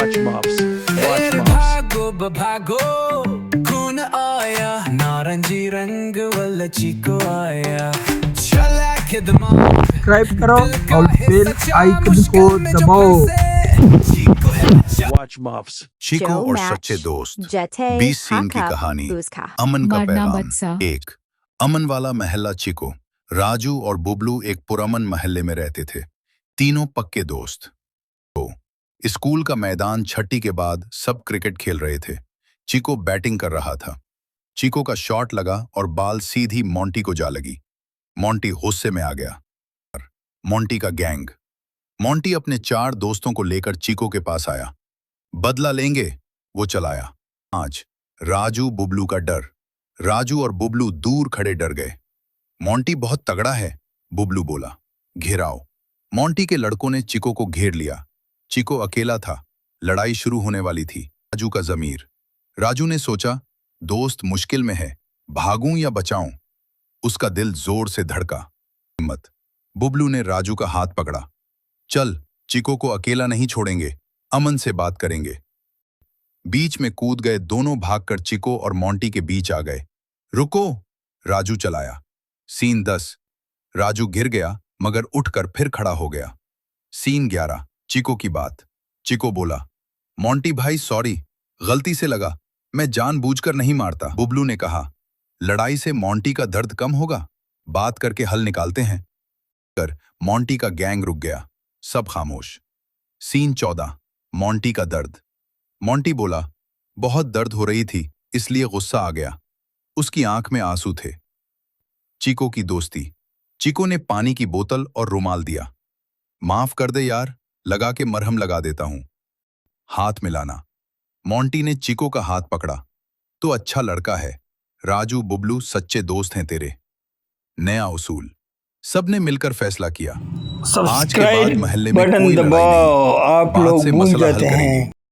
Watch Muffs. Watch Muffs. भागो भागो कौन आया नारंगी रंग वाला चीको आया चला के दिमाग सब्सक्राइब करो और बेल आइकन को दबाओ। Watch Muffs. चीको Joe और Match, सच्चे दोस्त। Jete 20 सीन की Haka कहानी। Uzka. अमन का मरना पैगाम। बच्चा। एक अमन वाला महल्ला। चीको, राजू और बुबलू एक पुरअमन महल्ले में रहते थे। तीनों पक्के दोस्त। तो स्कूल का मैदान छठी के बाद सब क्रिकेट खेल रहे थे। चीको बैटिंग कर रहा था। चीको का शॉट लगा और बाल सीधी मोंटी को जा लगी। मोंटी गुस्से में आ गया। मोंटी का गैंग। मोंटी अपने 4 दोस्तों को लेकर चीको के पास आया। बदला लेंगे, वो चलाया। आज राजू बुबलू का डर। राजू और बुबलू दूर खड़े डर गए। मोंटी बहुत तगड़ा है, बुबलू बोला। घेराओ। मोंटी के लड़कों ने चीको को घेर लिया। चीको अकेला था। लड़ाई शुरू होने वाली थी। राजू का ज़मीर। राजू ने सोचा, दोस्त मुश्किल में है, भागूं या बचाऊं। उसका दिल जोर से धड़का। हिम्मत। बुबलू ने राजू का हाथ पकड़ा। चल, चीको को अकेला नहीं छोड़ेंगे, अमन से बात करेंगे। बीच में कूद गए दोनों, भागकर चीको और मोंटी के बीच आ गए। रुको, राजू चलाया। सीन 10। राजू गिर गया मगर उठकर फिर खड़ा हो गया। सीन 11। चीको की बात। चीको बोला, मोंटी भाई सॉरी, गलती से लगा, मैं जानबूझकर नहीं मारता। बुबलू ने कहा, लड़ाई से मोंटी का दर्द कम होगा, बात करके हल निकालते हैं। कर मोंटी का गैंग रुक गया। सब खामोश। सीन 14। मोंटी का दर्द। मोंटी बोला, बहुत दर्द हो रही थी इसलिए गुस्सा आ गया। उसकी आंख में आंसू थे। चीको की दोस्ती। चीको ने पानी की बोतल और रुमाल दिया। माफ कर दे यार, लगा के मरहम लगा देता हूं। हाथ मिलाना। मोंटी ने चीको का हाथ पकड़ा। तो अच्छा लड़का है, राजू बुबलू सच्चे दोस्त हैं तेरे। नया उसूल। सबने मिलकर फैसला किया, आज के बाद सब्सक्राइब महल्ले में बटन कोई लड़ाई दबाओ, नहीं, आप बात लोग से भूल मसला हल जाते करेंगे। हैं।